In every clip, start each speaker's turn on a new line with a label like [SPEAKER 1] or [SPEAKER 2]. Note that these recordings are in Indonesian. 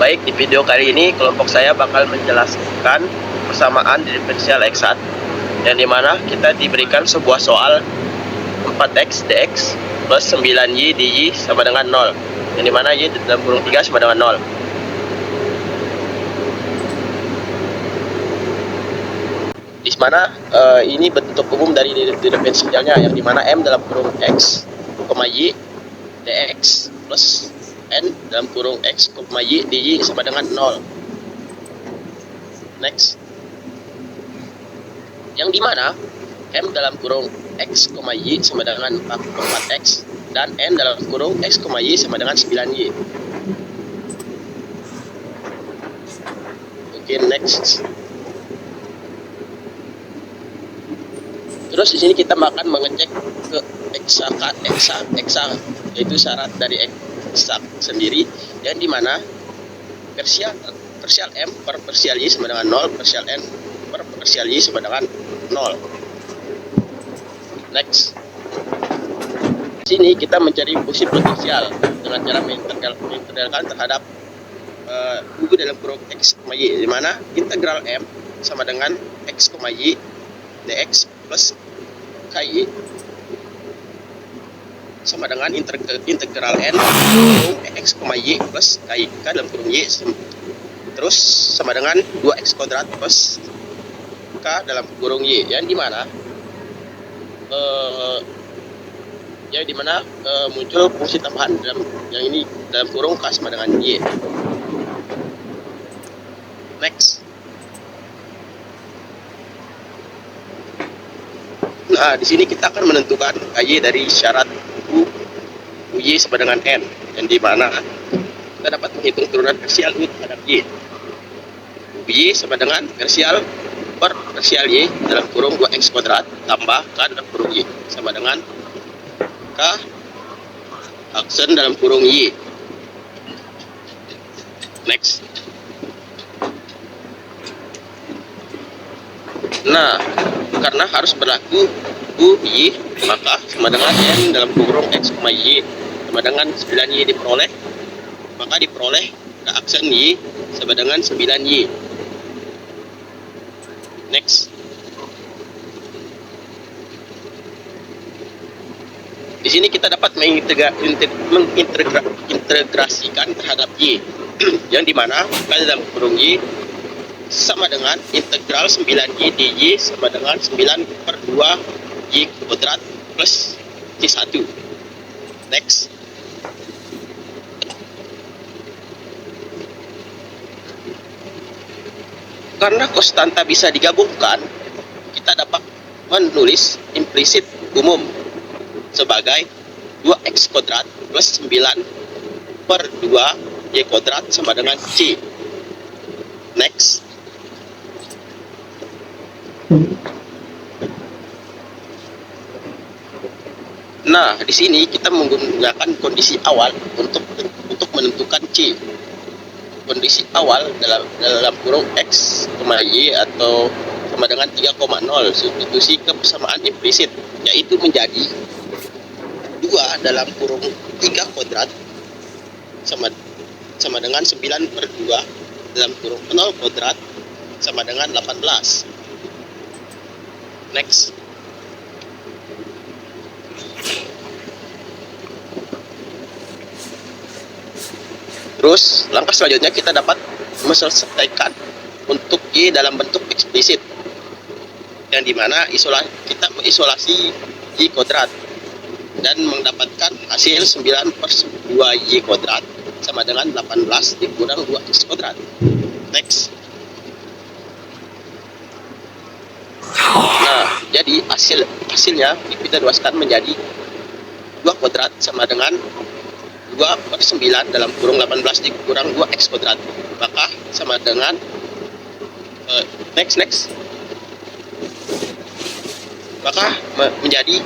[SPEAKER 1] Baik, di video kali ini kelompok saya bakal menjelaskan persamaan diferensial x1, yang dimana kita diberikan sebuah soal 4x dx plus 9y dy sama dengan 0, yang dimana y dalam kurung 3 sama dengan 0. Di mana ini bentuk umum dari diferensialnya, yang dimana m dalam kurung x, y dx plus n dalam kurung x, y dy sama dengan 0. Next, yang dimana m dalam kurung x, y sama dengan 4x dan n dalam kurung x, y sama dengan 9y. Oke, next. Terus di sini kita akan mengecek ke eksa, yaitu syarat dari eksak sendiri, yang dimana parsial m per parsial y sama dengan 0, parsial n per parsial y sama dengan 0. Next. Di sini kita mencari fungsi potensial dengan cara mengintegralkan terhadap u dalam kurung x, y, di mana integral m sama dengan x, y dx plus ky sama dengan integral n kurung x, y plus ky dalam kurung y, terus sama dengan 2x kuadrat plus k dalam kurung y, yang dimana muncul fungsi tambahan yang ini dalam kurung k sama dengan y. Next. Nah, di sini kita akan menentukan ky dari syarat uy sama dengan n, yang dimana kita dapat menghitung turunan parsial u terhadap y. Uy sama dengan parsial per parsial y dalam kurung 2x kuadrat tambah k dalam kurung y sama dengan k aksen dalam kurung y. Next. Nah, karena harus berlaku uy, maka sama dengan n dalam kurung x, y sama dengan 9y diperoleh, maka diperoleh k aksen y sama dengan 9y. Next. Di sini kita dapat mengintegrasikan terhadap y, yang dimana k dalam kurung y sama dengan integral 9y dy sama dengan 9 per 2 y kuadrat plus c1. Next. Karena konstanta bisa digabungkan, kita dapat menulis implisit umum sebagai 2x kuadrat plus 9 per 2 y kuadrat sama dengan c. Next. Nah, di sini kita menggunakan kondisi awal untuk menentukan c. Kondisi awal dalam kurung x, y atau sama dengan 3,0 substitusi ke persamaan implisit, yaitu menjadi 2 dalam kurung 3 kuadrat sama dengan 9 per 2 dalam kurung 0 kuadrat sama dengan 18. Next. Terus langkah selanjutnya kita dapat menyelesaikan untuk y dalam bentuk eksplisit, yang dimana kita mengisolasi y kuadrat dan mendapatkan hasil 9 per 2 y kuadrat sama dengan 18 dikurang 2x kuadrat. Next. Nah, jadi hasilnya kita luaskan menjadi 2 kuadrat sama dengan 2 per 9 dalam kurung 18 dikurang 2x kuadrat, maka sama dengan next maka menjadi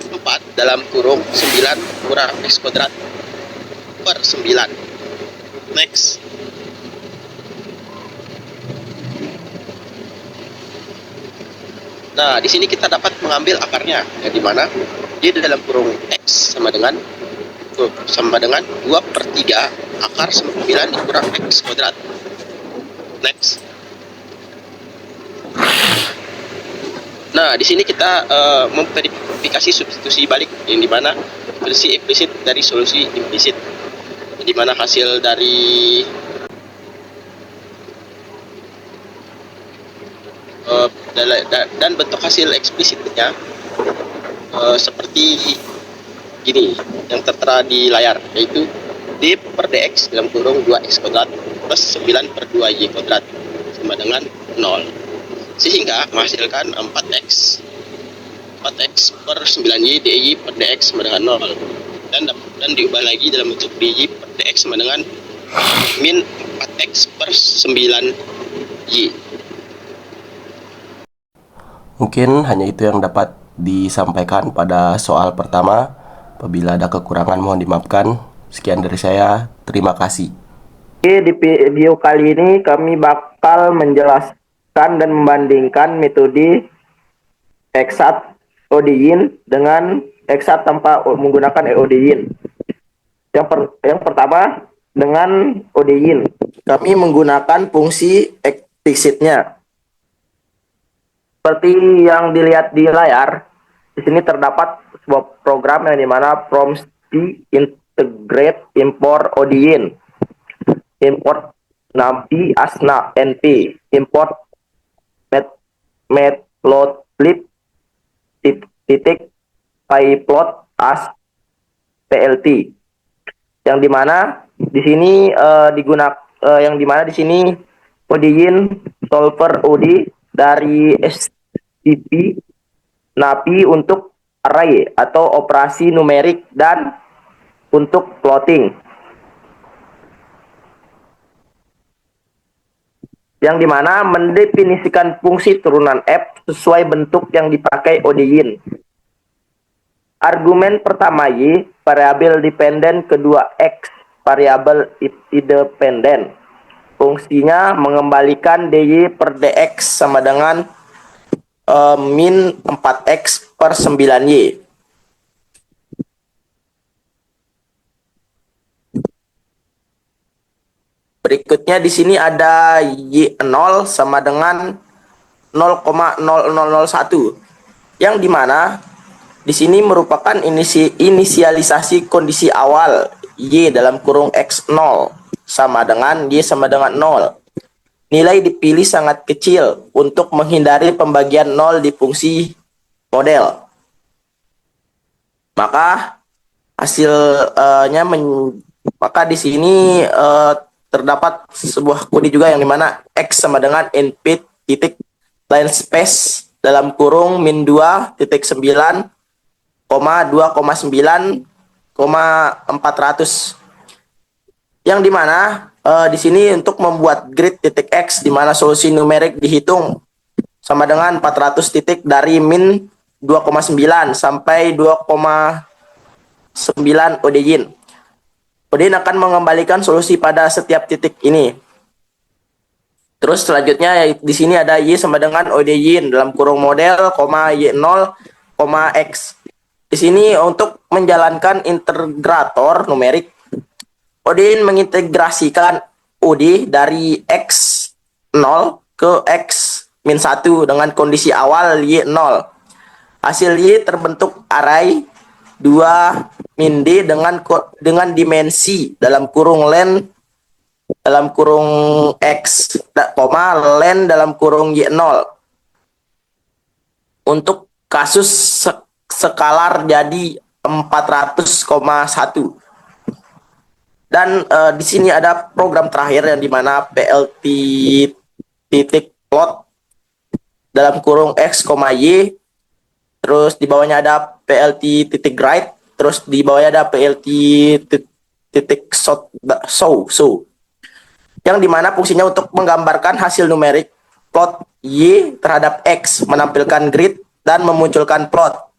[SPEAKER 1] 4 dalam kurung 9 kurang x kuadrat per 9. Next. Nah, di sini kita dapat mengambil akarnya, yang dimana dia di dalam kurung x sama dengan 2 per 3 akar 9 dikurang X kuadrat. Next. Nah, di sini kita memverifikasi substitusi balik, yang dimana versi implisit dari solusi implisit, di mana hasil dari dan bentuk hasil eksplisitnya seperti gini yang tertera di layar, yaitu d per dx dalam kurung 2x kuadrat plus 9 per 2y kuadrat sama dengan 0, sehingga menghasilkan 4x per 9y dy per dx sama dengan 0, dan diubah lagi dalam bentuk dy per dx sama dengan min 4x per 9y.
[SPEAKER 2] Mungkin hanya itu yang dapat disampaikan pada soal pertama. Apabila ada kekurangan mohon dimaafkan. Sekian dari saya, terima kasih.
[SPEAKER 3] Di video kali ini kami bakal menjelaskan dan membandingkan metode exat ODIN dengan exat tanpa menggunakan ODIN. Yang pertama dengan ODIN, kami menggunakan fungsi explicitnya. Seperti yang dilihat di layar, di sini terdapat sebuah program yang dimana prompt integrate import ODIN, import NumPy as NP, import matplotlib titik pyplot as plt, yang dimana di sini yang dimana di sini ODIN solver OD dari STP NumPy untuk array atau operasi numerik dan untuk plotting, yang dimana mendefinisikan fungsi turunan F sesuai bentuk yang dipakai ODIN. Argumen pertama Y, variabel dependen, kedua X, variabel independen. Fungsinya mengembalikan dy per dx sama dengan min 4x per 9y. Berikutnya di sini ada y0 sama dengan 0,0001, yang dimana di sini merupakan inisialisasi kondisi awal y dalam kurung x0 sama dengan y sama dengan 0. Nilai dipilih sangat kecil untuk menghindari pembagian 0 di fungsi model. Maka hasilnya maka di sini terdapat sebuah kode juga yang dimana x sama dengan np titik line space dalam kurung min 2 titik 9, 2,9, 400, yang dimana di sini untuk membuat grid titik x di mana solusi numerik dihitung sama dengan 400 titik dari min 2,9 sampai 2,9 ODIN. ODIN akan mengembalikan solusi pada setiap titik ini. Terus selanjutnya di sini ada y sama dengan ODIN dalam kurung model, y0, x. Di sini untuk menjalankan integrator numerik, ODIN mengintegrasikan OD dari x0 ke x-1 dengan kondisi awal y0. Hasil y terbentuk array 2 min d dengan dimensi dalam kurung len dalam kurung x, len dalam kurung y0. Untuk kasus skalar jadi 400,1. Dan di sini ada program terakhir yang dimana plt titik plot dalam kurung x, y, terus di bawahnya ada plt titik write, terus di bawahnya ada plt titik show, yang dimana fungsinya untuk menggambarkan hasil numerik plot y terhadap x, menampilkan grid dan memunculkan plot.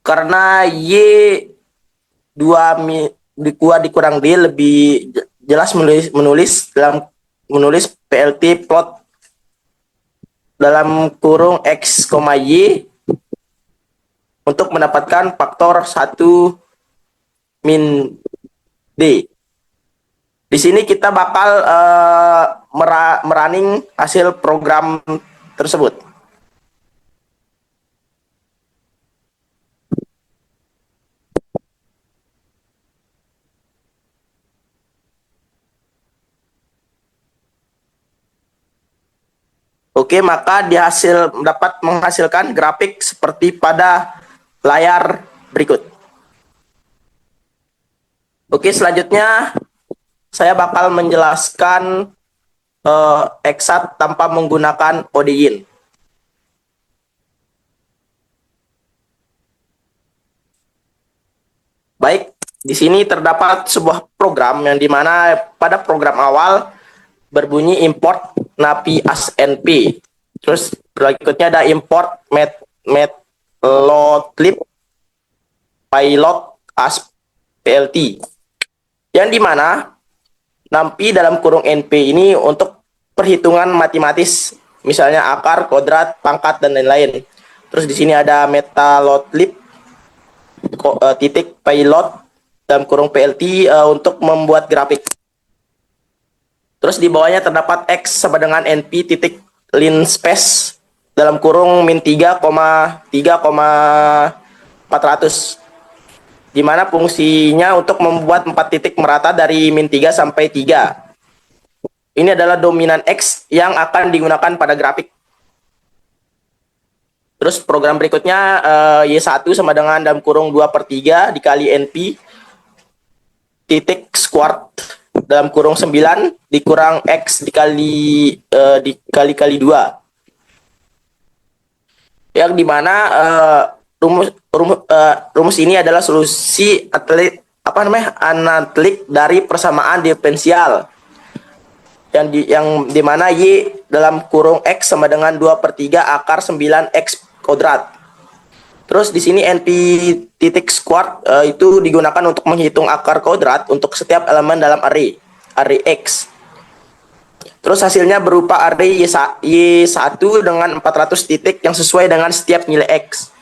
[SPEAKER 3] Karena y 2 dikurang d lebih jelas menulis plt plot dalam kurung x, y untuk mendapatkan faktor 1 min D. Di sini kita bakal merunning hasil program tersebut. Oke, maka dapat menghasilkan grafik seperti pada layar berikut. Oke, selanjutnya saya bakal menjelaskan Exat tanpa menggunakan Odein. Baik, di sini terdapat sebuah program yang dimana pada program awal berbunyi import napi as np. Terus berikutnya ada import matplotlib pilot as plt. Yang dimana napi dalam kurung np ini untuk perhitungan matematis, misalnya akar, kodrat, pangkat dan lain-lain. Terus di sini ada metalotlib titik pilot dalam kurung plt untuk membuat grafik. Terus di bawahnya terdapat x sama dengan np titik linspace dalam kurung min 3,3,400, di mana fungsinya untuk membuat 4 titik merata dari min 3 sampai 3. Ini adalah dominan x yang akan digunakan pada grafik. Terus program berikutnya Y1 sama dengan dalam kurung 2/3 dikali NP titik squared dalam kurung 9 dikurang X dikali 2. Yang dimana rumus ini adalah solusi analitlik dari persamaan diferensial yang dimana Y dalam kurung X sama dengan 2/3 akar 9X kuadrat. Terus di sini NP titik squared itu digunakan untuk menghitung akar kuadrat untuk setiap elemen dalam array X. Terus hasilnya berupa array Y1 dengan 400 titik yang sesuai dengan setiap nilai X.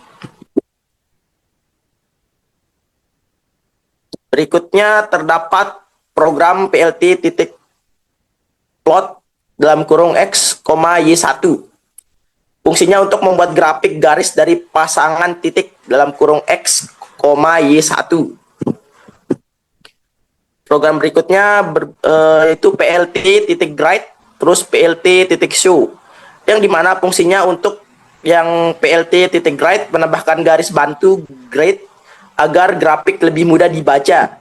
[SPEAKER 3] Berikutnya terdapat program plt titik plot dalam kurung X, Y1. Fungsinya untuk membuat grafik garis dari pasangan titik dalam kurung X, Y1. Program berikutnya itu plt titik grade, terus plt titik show, yang dimana fungsinya untuk yang plt titik grade menambahkan garis bantu grade agar grafik lebih mudah dibaca.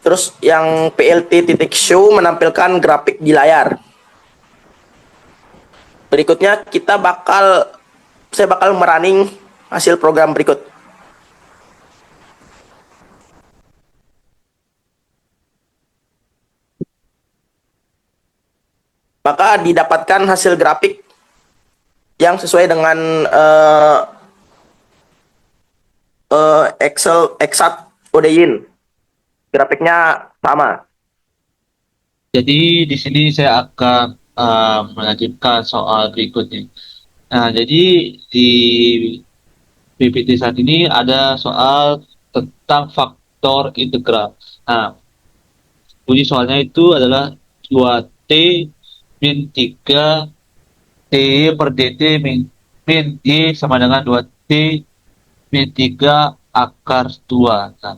[SPEAKER 3] Terus yang plt titik show menampilkan grafik di layar. Berikutnya saya bakal merunning hasil program berikut. Maka didapatkan hasil grafik yang sesuai dengan Exat Odein. Grafiknya sama.
[SPEAKER 4] Jadi di sini saya akan melanjutkan soal berikutnya. Nah, jadi di PPT saat ini ada soal tentang faktor integral. Nah, bunyi soalnya itu adalah 2T min 3 T per DT min Y sama dengan 2T min 3 akar 2. Nah,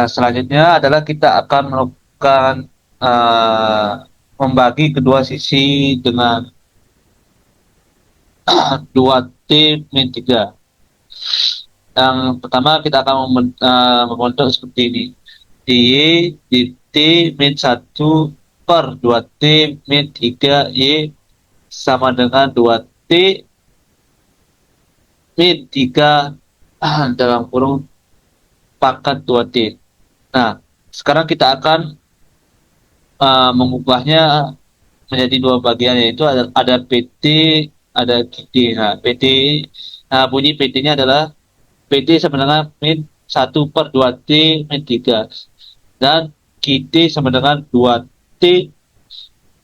[SPEAKER 4] selanjutnya adalah kita akan melakukan membagi kedua sisi dengan 2T min 3. Yang pertama kita akan membentuk seperti ini. Y dt min 1 per 2T min 3 Y sama dengan 2T min 3 dalam kurung pangkat 2T. Nah, sekarang kita akan mengubahnya menjadi dua bagian, yaitu ada PT, ada QT. Nah, PT, bunyi PT-nya adalah PT sama dengan min 1 per 2T min 3. Dan QT sama dengan 2T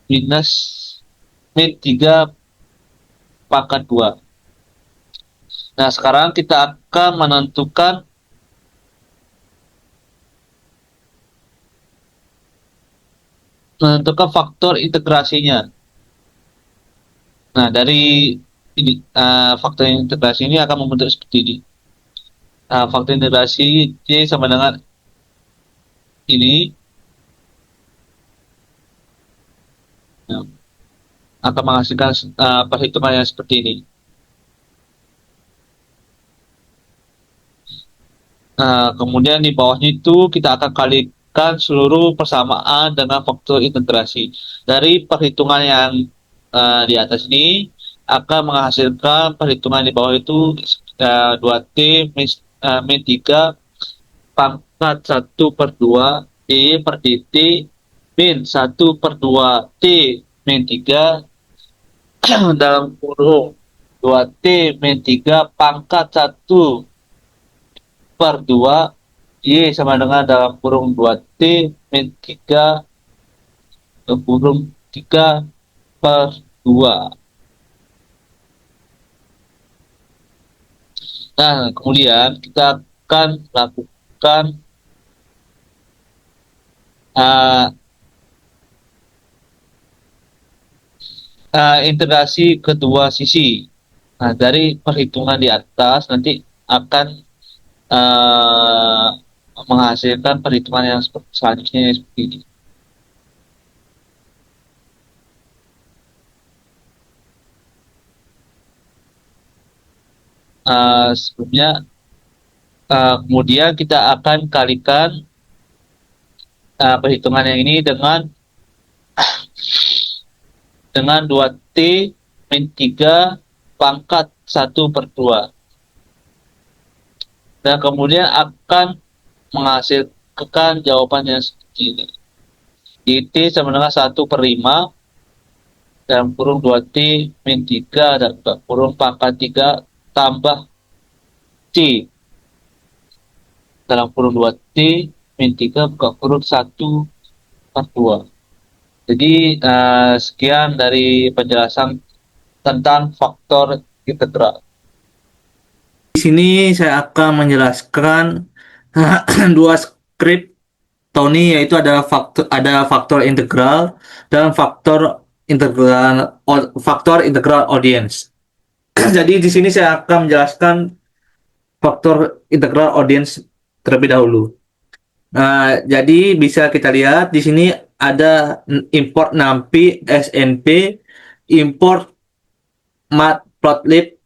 [SPEAKER 4] minus min 3 pangkat 2. Nah, sekarang kita akan menentukan menentukan faktor integrasinya. Nah, dari ini faktor integrasi ini akan membentuk seperti ini. Faktor integrasi Y sama dengan ini, nah, akan menghasilkan perhitungan yang seperti ini. Nah, kemudian di bawahnya itu kita akan kalikan seluruh persamaan dengan faktor integrasi. Dari perhitungan yang di atas ini akan menghasilkan perhitungan di bawah itu 2T min 3 pangkat 1/2 D per dt min 1/2 T min 3 dalam kurung 2T min 3 pangkat 1/2 Y sama dengan dalam kurung 2T min 3 kurung 3/2. Nah, kemudian kita akan lakukan integrasi kedua sisi. Nah, dari perhitungan di atas nanti akan menghasilkan perhitungan yang selanjutnya seperti ini. Sebelumnya, kemudian kita akan kalikan perhitungan yang ini dengan 2T min 3 pangkat 1/2. Dan kemudian akan menghasilkan jawabannya seperti ini. YT sama dengan 1/5 dalam kurung 2T min 3 dan kurung pangkat 3 tambah C dalam kurung 2T min 3 buka kurung 1/2. Jadi sekian dari penjelasan tentang faktor integral.
[SPEAKER 5] Di sini saya akan menjelaskan dua skrip Tony, yaitu ada faktor integral dan faktor integral audience. Jadi di sini saya akan menjelaskan faktor integral audience terlebih dahulu. Jadi bisa kita lihat di sini ada import NumPy, SNP, import matplotlib,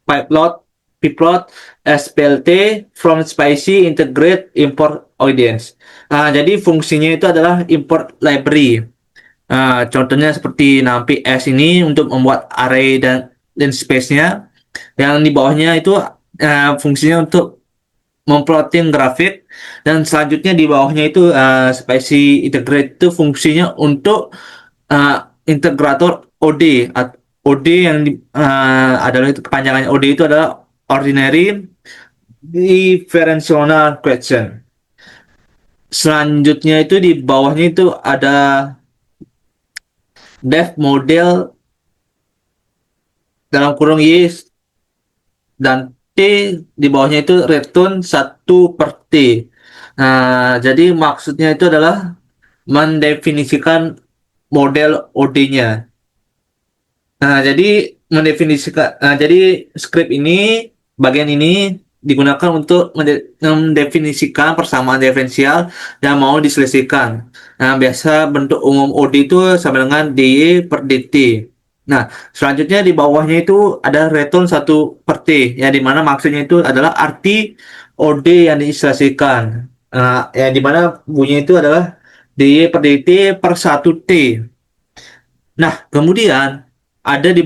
[SPEAKER 5] pyplot, pplot, splt, from spicy, integrate, import audience. Jadi fungsinya itu adalah import library. Contohnya seperti NumPy S ini untuk membuat array dan space-nya. Yang di bawahnya itu fungsinya untuk memplotting grafik, dan selanjutnya di bawahnya itu spicy integrate itu fungsinya untuk integrator OD. OD yang adalah itu kepanjangannya OD itu adalah ordinary differential question. Selanjutnya itu di bawahnya itu ada def model dalam kurung Y dan T, di bawahnya itu return 1/T. Jadi maksudnya itu adalah mendefinisikan model OD-nya. Jadi script ini, bagian ini digunakan untuk mendefinisikan persamaan diferensial yang mau diselesaikan. Biasa bentuk umum OD itu sama dengan dy per dt. Selanjutnya di bawahnya itu ada return 1/T, ya, dimana maksudnya itu adalah arti OD yang diselesaikan. Ya, dimana bunyinya itu adalah dy per dt per 1T. Kemudian ada di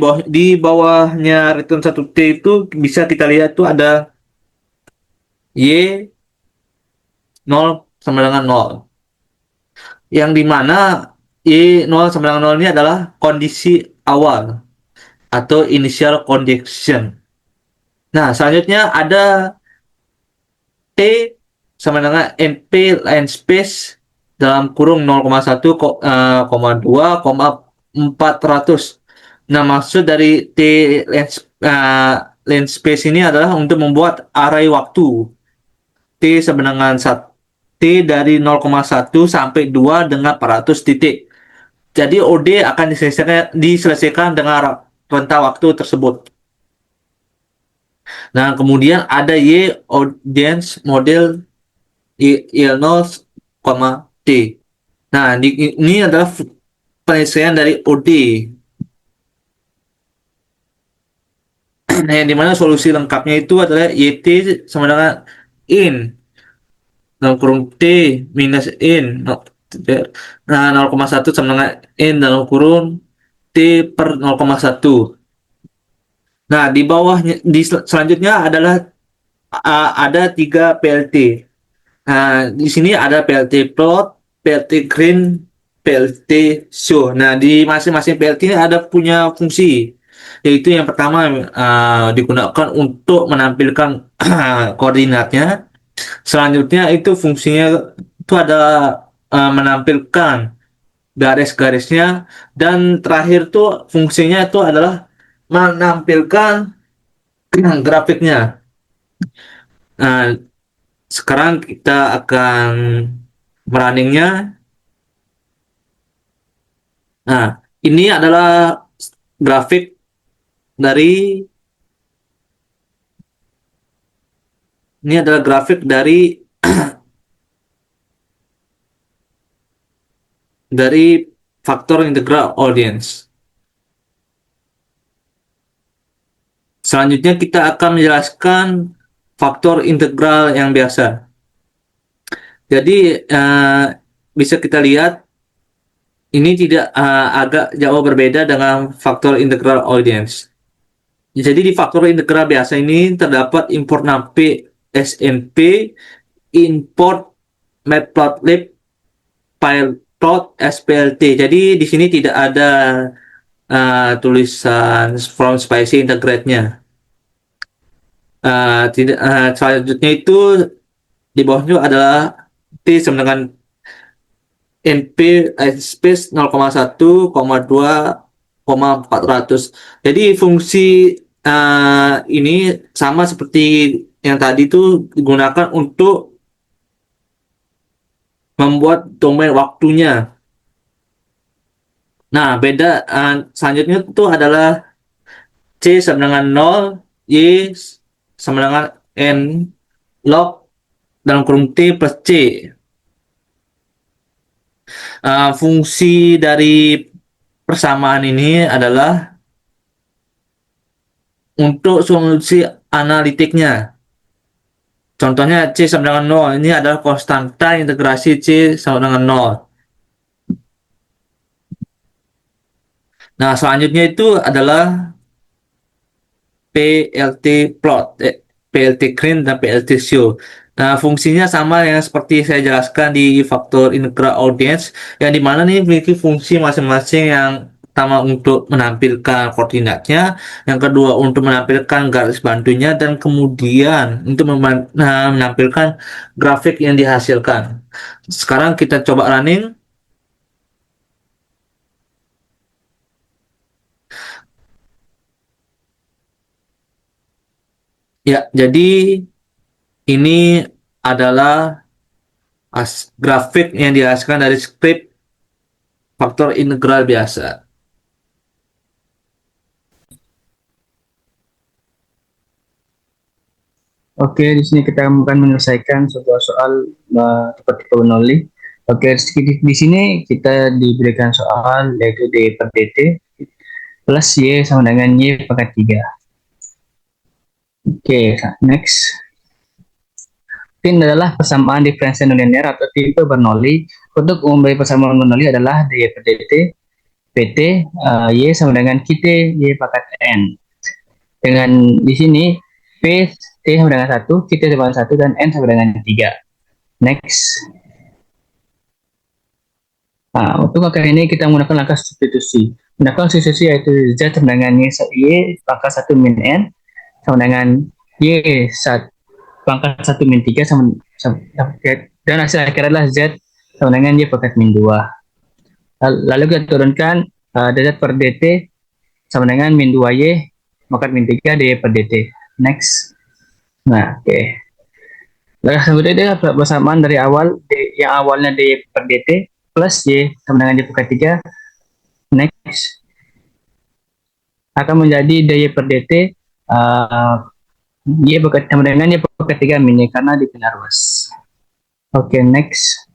[SPEAKER 5] bawahnya return 1T itu bisa kita lihat tuh ada Y 0 sama dengan 0. Yang dimana Y 0 sama dengan 0 ini adalah kondisi awal atau initial condition. Selanjutnya ada T sama dengan NP line space dalam kurung 0,1, 2, 400. Maksud dari T line space ini adalah untuk membuat array waktu T sama dengan 1 T dari 0,1 sampai 2 dengan 400 titik. Jadi OD akan diselesaikan dengan rentang waktu tersebut. Nah, kemudian ada Y audience model Y0, T. Nah, ini adalah penyelesaian dari OD. Nah, yang dimana solusi lengkapnya itu adalah YT sama dengan in dalam kurung T minus in. Nah, 0,1 sama dengan in dalam kurung T per 0,1. Nah, di bawahnya, selanjutnya adalah ada 3 PLT. Nah, di sini ada PLT plot, PLT green, PLT show. Nah, di masing-masing PLT ini ada punya fungsi. Yaitu yang pertama digunakan untuk menampilkan koordinatnya. Selanjutnya itu fungsinya itu ada menampilkan garis-garisnya, dan terakhir tuh fungsinya itu adalah menampilkan grafiknya. Nah, sekarang kita akan merunningnya. Nah, ini adalah grafik dari dari faktor integral audience. Selanjutnya kita akan menjelaskan faktor integral yang biasa. Jadi bisa kita lihat ini tidak agak jauh berbeda dengan faktor integral audience. Jadi di faktor integral biasa ini terdapat import NumPy, SNP, import matplotlib, pyplot, SPLT. Jadi di sini tidak ada tulisan from spicy integrate-nya. Selanjutnya itu di bawahnya adalah T sama dengan NP space 0,1, 2, 400. Jadi fungsi ini sama seperti yang tadi itu digunakan untuk membuat domain waktunya. Nah, beda selanjutnya itu adalah C sama dengan 0, Y sama dengan N log dalam kurung T plus C. Fungsi dari persamaan ini adalah untuk solusi analitiknya. Contohnya C sama dengan 0, ini adalah konstanta integrasi C sama dengan 0. Nah, selanjutnya itu adalah PLT plot, PLT green, dan PLT show. Nah, fungsinya sama yang seperti saya jelaskan di faktor integral audience, yang dimana nih memiliki fungsi masing-masing. Yang pertama untuk menampilkan koordinatnya, yang kedua untuk menampilkan garis bantunya, dan kemudian untuk menampilkan grafik yang dihasilkan. Sekarang kita coba running. Ya, jadi ini adalah grafik yang dihasilkan dari skrip faktor integral biasa.
[SPEAKER 6] Oke, di sini kita akan menyelesaikan sebuah soal tipe-tipe Bernoulli. Oke, di sini kita diberikan soal yaitu D per dt plus Y sama dengan Y pangkat 3. Oke, next. Ini adalah persamaan diferensial nonlinear atau tipe Bernoulli. Untuk umum dari persamaan Bernoulli adalah dy per dt pt Y sama dengan QT Y pangkat N. Dengan di sini P T sama dengan 1, QT sama dengan 1, dan N sama dengan 3. Next. Nah, untuk kali ini kita menggunakan langkah substitusi. Menggunakan substitusi yaitu Z sama dengan Y pangkat 1 min N sama dengan Y pangkat 1 min 3 sama, dan hasil akhir adalah Z sama dengan Y pangkat min 2. Lalu kita turunkan dz per dt sama dengan min 2Y pangkat min 3 dy per dt. Next. Nah, oke. Langkah selanjutnya adalah persamaan dari awal yang awalnya D per DT plus Y sama dengan D per 3. Next akan menjadi DY per DT Y sama dengan Y per 3 min Y karena dipindah ruas. Oke, next.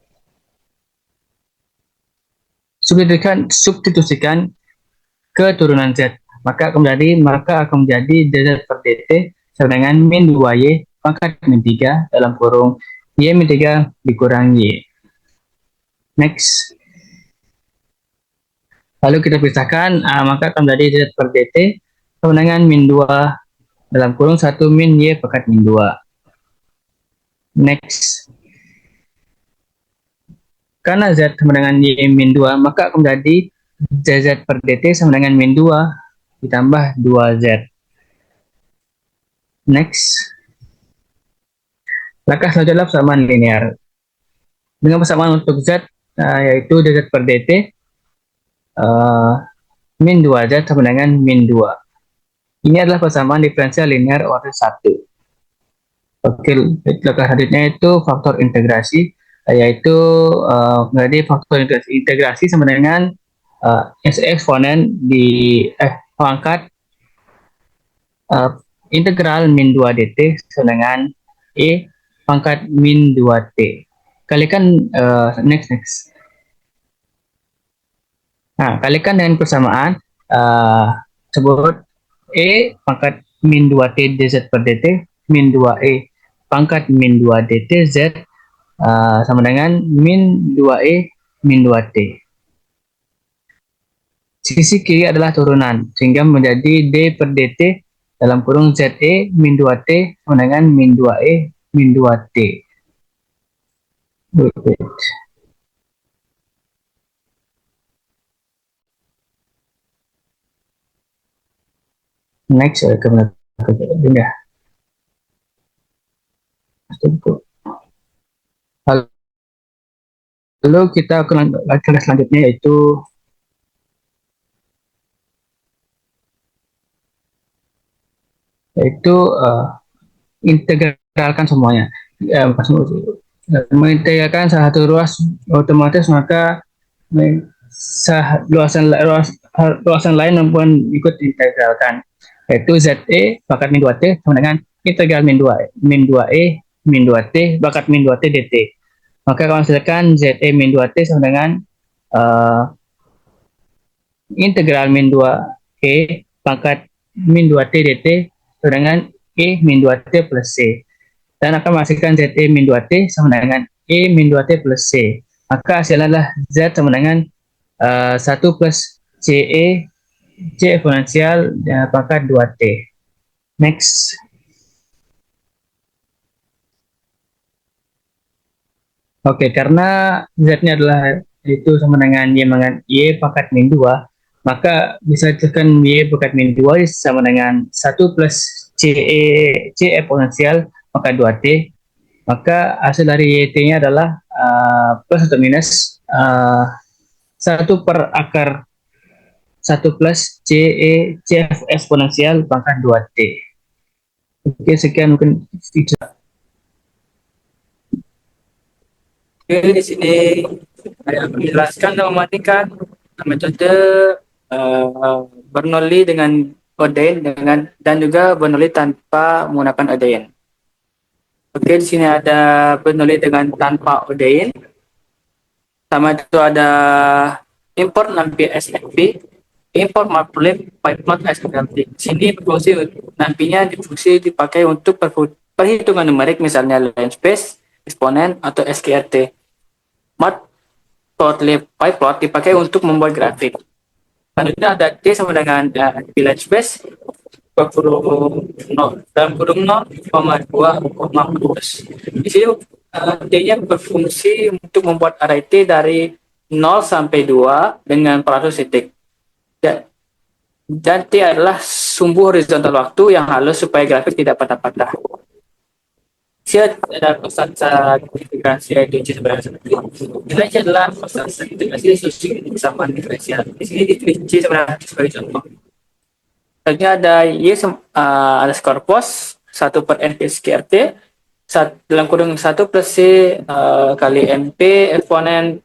[SPEAKER 6] Substitusikan ke turunan Z. Maka akan menjadi DZ per DT sama dengan min 2Y pangkat min 3 dalam kurung Y min 3 dikurang Y. Next. Lalu kita pisahkan, maka akan menjadi Z per DT sama dengan min 2 dalam kurung 1 min Y pangkat min 2. Next. Karena Z sama dengan Y min 2, maka akan menjadi ZZ per DT sama dengan min 2 ditambah 2Z. Next. Langkah selanjutnya persamaan linear. Dengan persamaan untuk Z, yaitu DZ per DT min 2Z sama dengan min 2. Ini adalah persamaan diferensial linear order 1. Oke, langkah selanjutnya itu faktor integrasi, yaitu menjadi faktor integrasi sama dengan eksponen di pangkat integral min 2 dt sama dengan E pangkat min 2t. Kalikan next. Nah, kalikan dengan persamaan sebut E pangkat min 2t dz per dt min 2e pangkat min 2 dt z sama dengan min 2e min 2t. Sisi kiri adalah turunan, sehingga menjadi D per DT dalam kurung ZE min 2T sama dengan min 2E min 2T. Next, pindah. Lalu kita ke kelas selanjutnya yaitu integralkan semuanya. Mengintegralkan salah satu ruas otomatis maka luasan lain pun ikut integralkan, yaitu ZE pangkat min 2T sama dengan integral min 2E min 2T pangkat min 2T dt. Maka kalau misalkan ZE min 2T sama dengan integral min 2E pangkat min 2T dt dengan E min 2T plus C, dan akan menghasilkan ZE min 2T sama dengan E min 2T plus C. Maka hasilnya adalah Z sama dengan 1 plus CE C eksponensial pangkat 2T. Next. Oke, karena Z-nya adalah itu sama dengan Y pangkat min 2, maka bisa ditekan Y pangkat min 2 sama dengan 1 plus C eksponensial maka 2T. Maka hasil dari YT-nya adalah plus atau minus 1 per akar 1 plus C eksponensial pangkat 2T. Oke, sekian mungkin.
[SPEAKER 7] Oke, di sini saya menjelaskan dan mematikan metode Bernoulli dengan Odein dan juga Bernoulli tanpa menggunakan Odein. Oke, di sini ada Bernoulli dengan tanpa Odein. Sama itu ada import nampi SFP, import matplotlib pyplot SFP. Di sini berfungsi nampinya dipakai untuk perhitungan numerik, misalnya line space, eksponen atau SKRT. Matplotlib pyplot dipakai untuk membuat grafik. Selanjutnya ada T sama dengan line space dalam kurung 0,2, di sini T-nya berfungsi untuk membuat array T dari 0 sampai 2 dengan 400 titik. Dan T adalah sumbu horizontal waktu yang halus supaya grafik tidak patah-patah. Ada persentase integrasi IDC sebenarnya seperti ini adalah persentase integrasi sosial kesamaan diferensial. Di sini D sebenarnya sebagai contoh. Selanjutnya ada Y ada skor pos 1 per NP SKRT dalam kurung 1 plus C kali NP eksponen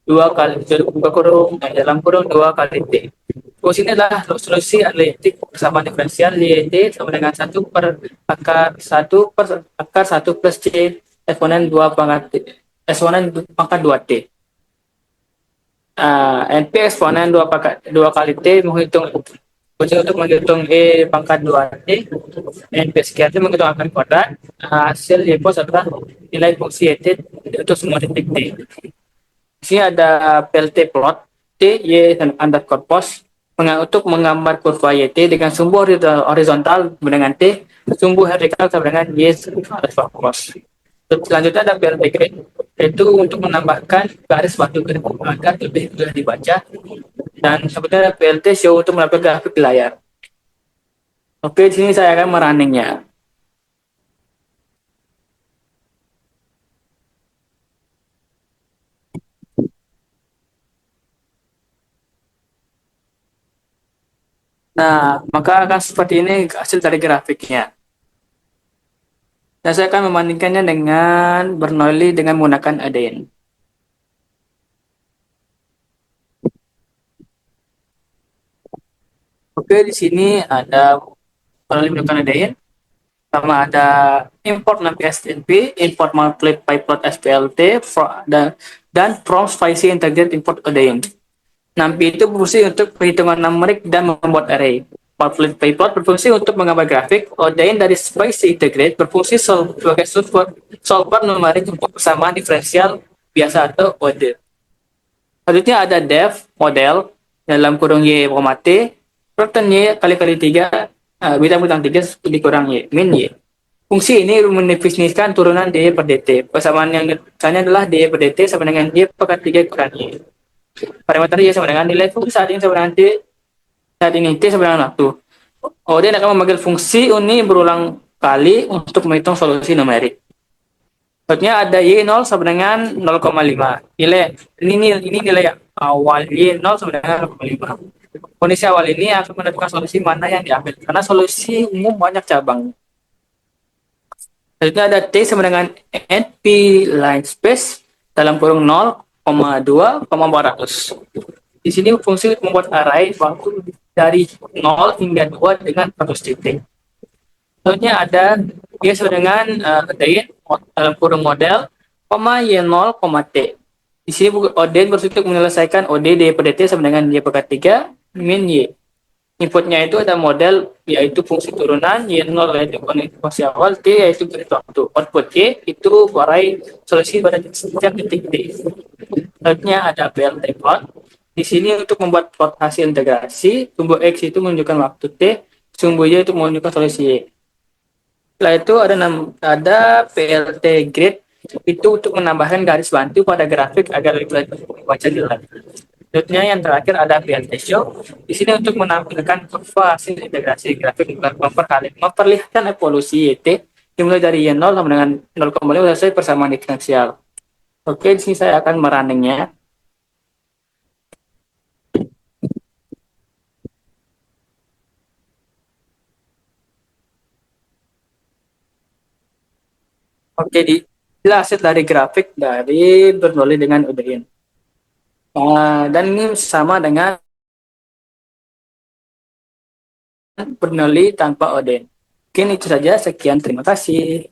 [SPEAKER 7] 2 kali buka kurung dalam kurung 2 kali T. Terus ini adalah solusi analitik persamaan diferensial YT sama dengan 1 per akar 1 per akar 1 plus C eksponen 2 pangkat T, eksponen pangkat 2T. NP eksponen 2 kali T menghitung untuk menghitung E pangkat 2T, NP sekian itu menghitung akar kuadrat, hasil Y pos adalah nilai fungsi YT untuk semua titik T. Di sini ada PLT plot T, Y, dan underscore pos untuk menggambar kurva YT dengan sumbu horizontal dengan T, sumbu vertikal sama dengan Y underscore pos. Selanjutnya ada PLT grid, yaitu untuk menambahkan garis waktu grid agar lebih mudah dibaca. Dan sebetulnya PLT show untuk menampilkan grafik di layar. Oke, di sini saya akan merunningnya. Nah, maka akan seperti ini hasil dari grafiknya. Dan saya akan membandingkannya dengan Bernoulli dengan menggunakan Adain. Oke, di sini ada Bernoulli menggunakan Adain. Sama ada import NumPy SNP, import multiply plot SPLT, dan from spicy integrate import Adain. NumPy itu berfungsi untuk perhitungan numerik dan membuat array. Multiply plot berfungsi untuk menggambar grafik. Adain dari spicy integrate berfungsi sebagai solver numerik untuk persamaan diferensial biasa atau ODE. Selanjutnya ada def model dalam kurung Y, T, proton Y kali 3, bintang-bintang 3 dikurang Y, min Y. Fungsi ini mendefinisikan turunan dy per dt. Persamaan yang misalnya adalah dy per dt sama dengan y pangkat 3 kurang y. Parameter y sama dengan nilai fungsi saat ini sama dengan t, saat ini t sama dengan waktu. Kemudian akan memanggil fungsi ini berulang kali untuk menghitung solusi numerik. Selanjutnya ada y0 sama dengan 0,5. Nilai ini nilai awal y0 sama dengan 0,5. Kondisi awal ini akan menentukan solusi mana yang diambil karena solusi umum banyak cabang. Selanjutnya ada T sama dengan NP line space dalam kurung 0,2,400. Di sini fungsi membuat array waktu dari 0 hingga 2 dengan 100 titik. Selanjutnya ada Y sama dengan Adain dalam kurung model, Y0, T. Di sini Adain berfungsi untuk menyelesaikan OD dy per dt sama dengan y per 3 min y. Inputnya itu ada model yaitu fungsi turunan, Y0 yaitu fungsi awal, T yaitu garis waktu. Output Y itu array solusi pada setiap titik T. Selanjutnya ada PLT plot. Di sini untuk membuat plot hasil integrasi, sumbu X itu menunjukkan waktu T, sumbu Y itu menunjukkan solusi Y. Setelah itu ada PLT grid itu untuk menambahkan garis bantu pada grafik agar lebih dibaca di layar. Selanjutnya yang terakhir ada PLT show. Di sini untuk menampilkan kurva hasil integrasi grafik memperlihatkan evolusi YT dimulai dari Y0 sama dengan 0,5 selesai persamaan diferensial. Oke, di sini saya akan merunningnya. Oke, inilah hasil dari grafik dari Bernoulli dengan Adain. Dan ini sama dengan Bernoulli tanpa Adain. Mungkin itu saja, sekian, terima kasih.